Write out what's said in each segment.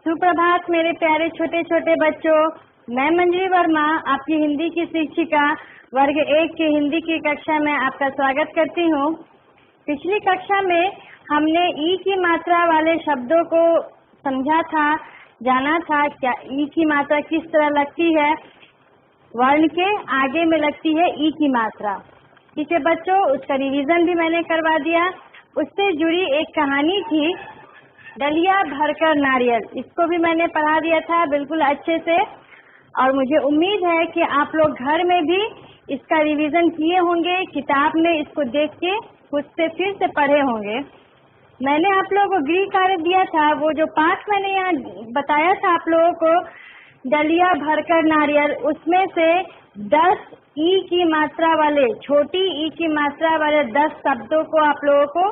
सुप्रभात मेरे प्यारे छोटे छोटे बच्चों। मैं मंजरी वर्मा आपकी हिंदी की शिक्षिका वर्ग 1 की हिंदी की कक्षा में आपका स्वागत करती हूँ। पिछली कक्षा में हमने ई की मात्रा वाले शब्दों को समझा था, जाना था क्या ई की मात्रा किस तरह लगती है। वर्ण के आगे में लगती है ई की मात्रा। ठीक है बच्चों, उसका रिवीजन भी मैंने करवा दिया। उससे जुड़ी एक कहानी थी, डलिया भरकर नारियल। इसको भी मैंने पढ़ा दिया था बिल्कुल अच्छे से, और मुझे उम्मीद है कि आप लोग घर में भी इसका रिवीजन किए होंगे, किताब में इसको देख के खुद से फिर से पढ़े होंगे। मैंने आप लोगों को गृह कार्य दिया था, वो जो पाठ मैंने यहाँ बताया था आप लोगों को, डलिया भरकर नारियल, उसमें से 10 ई की मात्रा वाले, छोटी ई की मात्रा वाले 10 शब्दों को आप लोगों को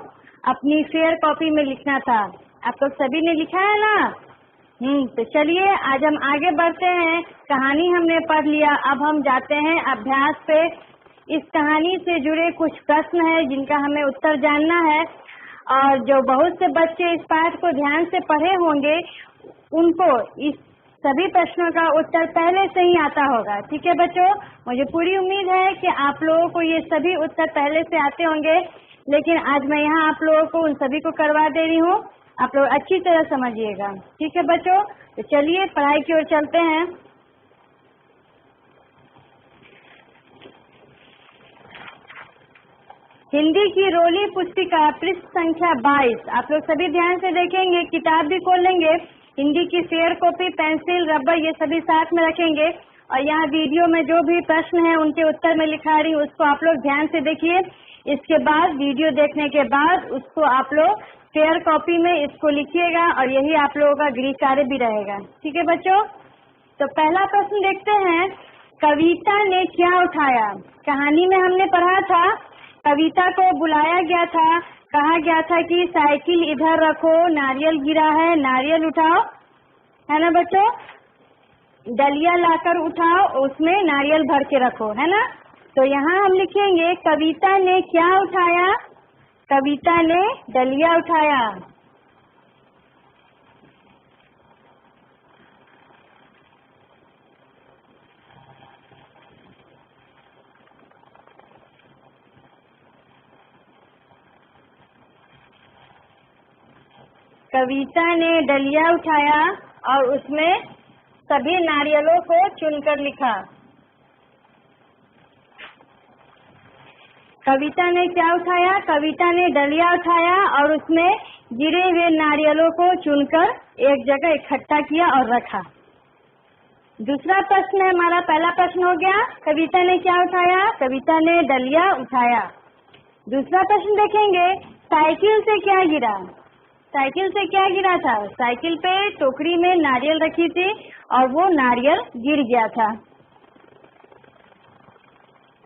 अपनी फेयर कॉपी में लिखना था। आप लोग सभी ने लिखा है ना? तो चलिए आज हम आगे बढ़ते हैं। कहानी हमने पढ़ लिया, अब हम जाते हैं अभ्यास पे। इस कहानी से जुड़े कुछ प्रश्न हैं जिनका हमें उत्तर जानना है, और जो बहुत से बच्चे इस पाठ को ध्यान से पढ़े होंगे उनको इस सभी प्रश्नों का उत्तर पहले से ही आता होगा। ठीक है बच्चों, मुझे पूरी उम्मीद है कि आप लोगों को ये सभी उत्तर पहले से आते होंगे, लेकिन आज मैं यहाँ आप लोगों को उन सभी को करवा दे रही हूँ। आप लोग अच्छी तरह समझिएगा। ठीक है बच्चों, तो चलिए पढ़ाई की ओर चलते हैं। हिंदी की रोली पुस्तिका पृष्ठ संख्या 22। आप लोग सभी ध्यान से देखेंगे, किताब भी खोल लेंगे, हिंदी की फेयर कॉपी, पेंसिल, रबर ये सभी साथ में रखेंगे, और यहाँ वीडियो में जो भी प्रश्न है उनके उत्तर में लिखा रही हूँ, उसको आप लोग ध्यान से देखिए। इसके बाद वीडियो देखने के बाद उसको आप लोग फेयर कॉपी में इसको लिखिएगा, और यही आप लोगों का गृह कार्य भी रहेगा। ठीक है बच्चों, तो पहला प्रश्न देखते हैं, कविता ने क्या उठाया। कहानी में हमने पढ़ा था, कविता को बुलाया गया था, कहा गया था कि साइकिल इधर रखो, नारियल गिरा है, नारियल उठाओ, है ना बच्चों। डलिया लाकर उठाओ, उसमें नारियल भर के रखो, है ना। तो यहाँ हम लिखेंगे कविता ने क्या उठाया। कविता ने डलिया उठाया। कविता ने डलिया उठाया और उसमें सभी नारियलों को चुनकर लिखा। कविता ने क्या उठाया? कविता ने डलिया उठाया और उसमें गिरे हुए नारियलों को चुनकर एक जगह इकट्ठा किया और रखा। दूसरा प्रश्न है हमारा, पहला प्रश्न हो गया कविता ने क्या उठाया, कविता ने डलिया उठाया। दूसरा प्रश्न देखेंगे, साइकिल से क्या गिरा। साइकिल से क्या गिरा था? साइकिल पे टोकरी में नारियल रखी थी और वो नारियल गिर गया था,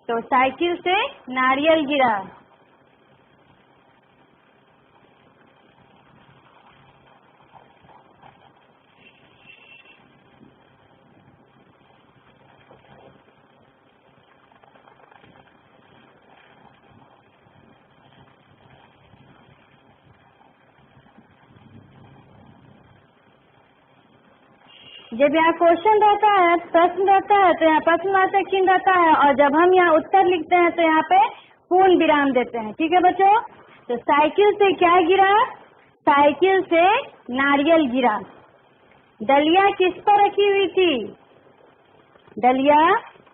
तो साइकिल से नारियल गिरा। जब यहाँ क्वेश्चन रहता है, प्रश्न रहता है, तो यहाँ प्रश्नवाचक चिन्ह रहता है, और जब हम यहाँ उत्तर लिखते हैं तो यहाँ पे पूर्ण विराम देते हैं। ठीक है बच्चों, तो साइकिल से क्या गिरा? साइकिल से नारियल गिरा। डलिया किस पर रखी हुई थी? डलिया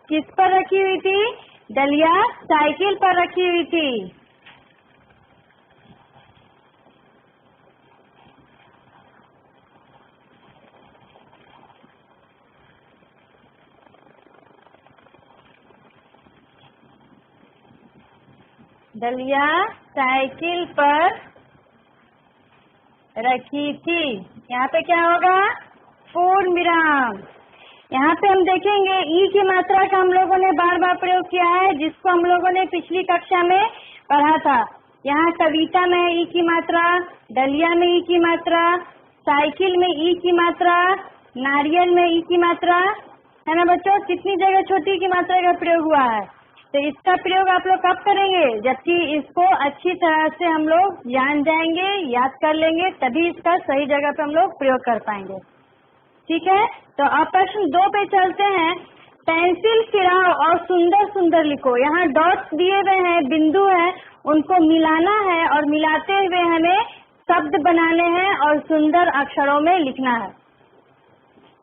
किस पर रखी हुई थी? डलिया साइकिल पर रखी हुई थी। डलिया साइकिल पर रखी थी। यहाँ पे क्या होगा? पूर्ण विराम। यहाँ पे हम देखेंगे ई की मात्रा का हम लोगों ने बार बार प्रयोग किया है, जिसको हम लोगों ने पिछली कक्षा में पढ़ा था। यहाँ कविता में ई की मात्रा, डलिया में ई की मात्रा, साइकिल में ई की मात्रा, नारियल में ई की मात्रा, है ना बच्चों। कितनी जगह छोटी की मात्रा का प्रयोग हुआ है। तो इसका प्रयोग आप लोग कब करेंगे? जबकि इसको अच्छी तरह से हम लोग जान जाएंगे, याद कर लेंगे, तभी इसका सही जगह पे हम लोग प्रयोग कर पाएंगे। ठीक है, तो अब प्रश्न 2 पे चलते हैं। पेंसिल फिराओ और सुंदर सुंदर लिखो। यहाँ डॉट्स दिए हुए हैं, बिंदु है, उनको मिलाना है और मिलाते हुए हमें शब्द बनाने हैं और सुंदर अक्षरों में लिखना है।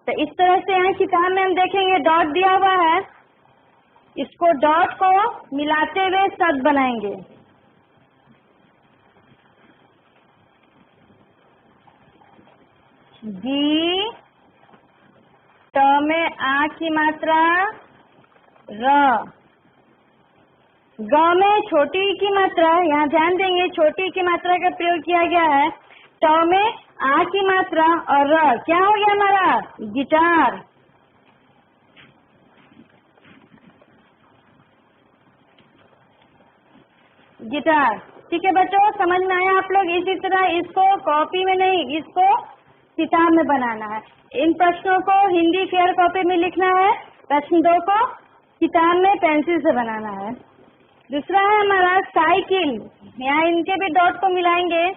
तो इस तरह से यहाँ किताब में हम देखेंगे डॉट दिया हुआ है, इसको डॉट को मिलाते हुए शब्द बनाएंगे। जी, त में आ की मात्रा, र, ग में छोटी ई की मात्रा, यहाँ ध्यान देंगे छोटी की मात्रा का प्रयोग किया गया है। ट में आ की मात्रा और र, क्या हो गया हमारा? गिटार। गिटार, ठीक है बच्चों, समझ में आया आप लोग? इसी तरह इसको कॉपी में नहीं, इसको किताब में बनाना है। इन प्रश्नों को हिंदी फेयर कॉपी में लिखना है, प्रश्न 2 को किताब में पेंसिल से बनाना है। दूसरा है हमारा साइकिल, यहाँ इनके भी डॉट को मिलाएंगे।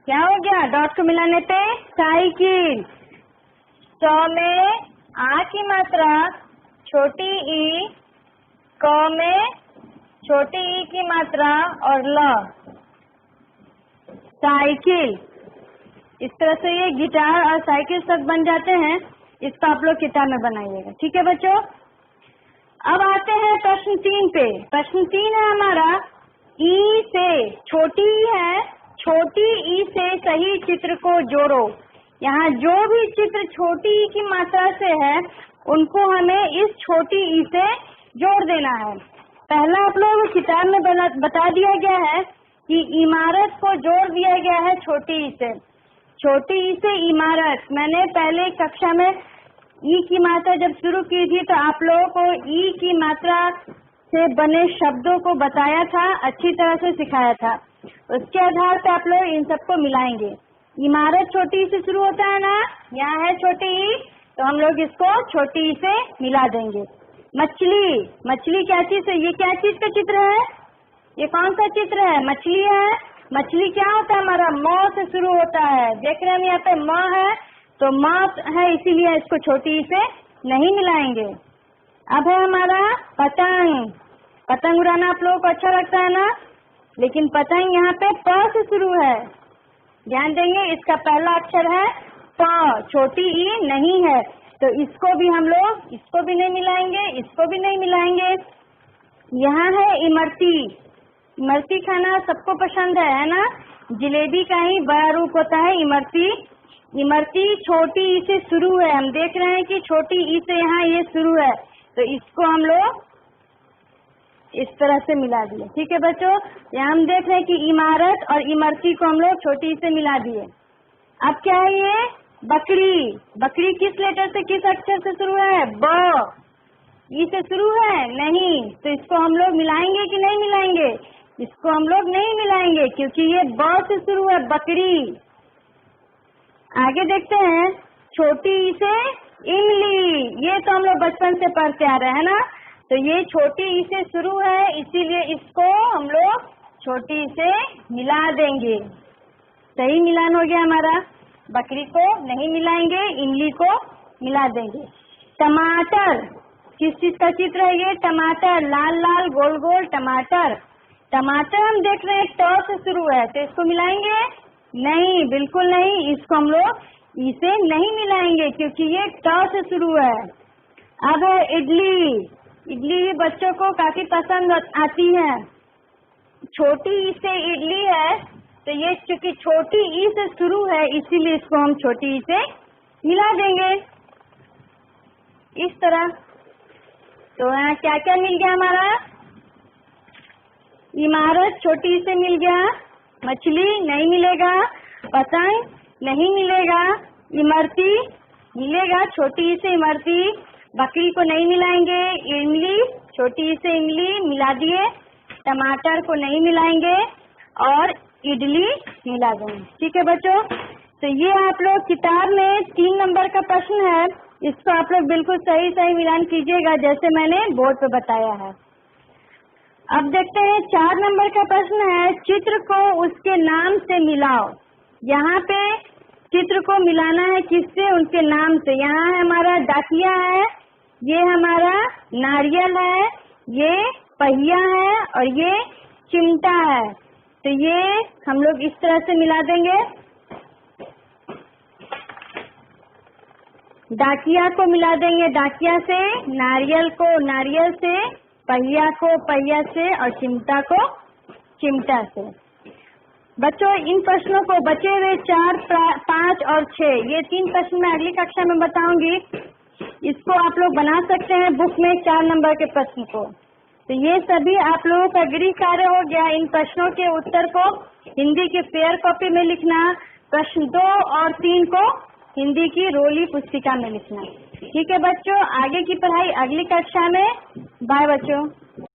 क्या हो गया? डॉट को मिलाने पे साइकिल। स में आ की मात्रा छोटी ई, क में छोटी ई की मात्रा और ल, साइकिल। इस तरह से ये गिटार और साइकिल शब्द बन जाते हैं। इसको आप लोग किताब में बनाइएगा, ठीक है बच्चों। अब आते हैं प्रश्न 3 पे। प्रश्न 3 है हमारा ई से, छोटी ई है, छोटी ई से सही चित्र को जोड़ो। यहाँ जो भी चित्र छोटी ई की मात्रा से है उनको हमें इस छोटी ई से जोड़ देना है। पहला आप लोगों को किताब में बता दिया गया है कि इमारत को जोड़ दिया गया है छोटी ई से। छोटी ई से इमारत, मैंने पहले कक्षा में ई की मात्रा जब शुरू की थी तो आप लोगों को ई की मात्रा से बने शब्दों को बताया था, अच्छी तरह से सिखाया था। उसके आधार पर आप लोग इन सबको मिलाएंगे। इमारत छोटी ई से शुरू होता है ना, यहाँ है छोटी ई, तो हम लोग इसको छोटी ई से मिला देंगे। मछली, मछली क्या चीज है? ये क्या चीज का चित्र है? ये कौन सा चित्र है? मछली है। मछली क्या होता है हमारा? म से शुरू होता है। देख रहे हैं यहाँ पे म है, तो म है, इसीलिए इसको छोटी ई से नहीं मिलाएंगे। अब है हमारा पतंग। पतंग उड़ाना आप लोगों को अच्छा लगता है ना, लेकिन पतंग यहाँ पे प से शुरू है। ध्यान देंगे, इसका पहला अक्षर है प, छोटी ई नहीं है, तो इसको भी हम लोग, इसको भी नहीं मिलाएंगे, इसको भी नहीं मिलाएंगे। यहाँ है इमरती। इमरती खाना सबको पसंद है ना? जलेबी का ही बड़ा रूप होता है इमरती। इमरती छोटी ई से शुरू है, हम देख रहे हैं कि छोटी ई से यहाँ ये शुरू है, तो इसको हम लोग इस तरह से मिला दिए, ठीक है बच्चों। यहाँ हम देख रहे हैं कि इमारत और इमरती को हम लोग छोटी से मिला दिए। अब क्या है ये? बकरी। बकरी किस लेटर से, किस अक्षर से शुरू है? ब। ई से शुरू है? नहीं, तो इसको हम लोग मिलाएंगे कि नहीं मिलाएंगे? इसको हम लोग नहीं मिलाएंगे क्योंकि ये ब से शुरू है, बकरी। आगे देखते हैं, छोटी ई से इमली। ये तो हम लोग बचपन से पढ़ते आ रहे हैं ना, तो ये छोटी ई से शुरू है, इसीलिए इसको हम लोग छोटी ई से मिला देंगे। सही मिलान हो गया हमारा। बकरी को नहीं मिलाएंगे, इमली को मिला देंगे। टमाटर, किस चीज का चित्र है ये? टमाटर, लाल लाल गोल गोल टमाटर। टमाटर हम देख रहे हैं ट से शुरू है, तो इसको मिलाएंगे? नहीं, बिल्कुल नहीं, इसको हम लोग ई से नहीं मिलाएंगे क्योंकि ये ट से शुरू है। अब है इडली। इडली भी बच्चों को काफी पसंद आती है। छोटी ई से इडली है, तो ये चूंकि छोटी ई से शुरू है इसीलिए इसको हम छोटी ई से मिला देंगे इस तरह। तो यहाँ क्या क्या मिल गया हमारा? इमारत छोटी ई से मिल गया, मछली नहीं मिलेगा, पतंग नहीं मिलेगा, इमरती मिलेगा, छोटी ई से इमरती। बकरी को नहीं मिलाएंगे, इमली, छोटी ई से इमली मिला दिए। टमाटर को नहीं मिलाएंगे और इडली मिला देंगे, ठीक है बच्चों। तो ये आप लोग किताब में 3 नंबर का प्रश्न है, इसको आप लोग बिल्कुल सही सही मिलान कीजिएगा जैसे मैंने बोर्ड पे बताया है। अब देखते हैं 4 नंबर का प्रश्न है, चित्र को उसके नाम से मिलाओ। यहाँ पे चित्र को मिलाना है किससे? उनके नाम से। यहाँ है हमारा डाकिया है, ये हमारा नारियल है, ये पहिया है और ये चिमटा है। तो ये हम लोग इस तरह से मिला देंगे। डाकिया को मिला देंगे डाकिया से, नारियल को नारियल से, पहिया को पहिया से और चिमटा को चिमटा से। बच्चों इन प्रश्नों को बचे हुए 4, 5 और 6 ये 3 प्रश्न मैं अगली कक्षा में बताऊंगी। इसको आप लोग बना सकते हैं बुक में 4 नंबर के प्रश्न को। तो ये सभी आप लोगों का गृह कार्य हो गया। इन प्रश्नों के उत्तर को हिंदी की फेयर कॉपी में लिखना, प्रश्न 2 और 3 को हिंदी की रोली पुस्तिका में लिखना। ठीक है बच्चों, आगे की पढ़ाई अगली कक्षा में। बाय बच्चों।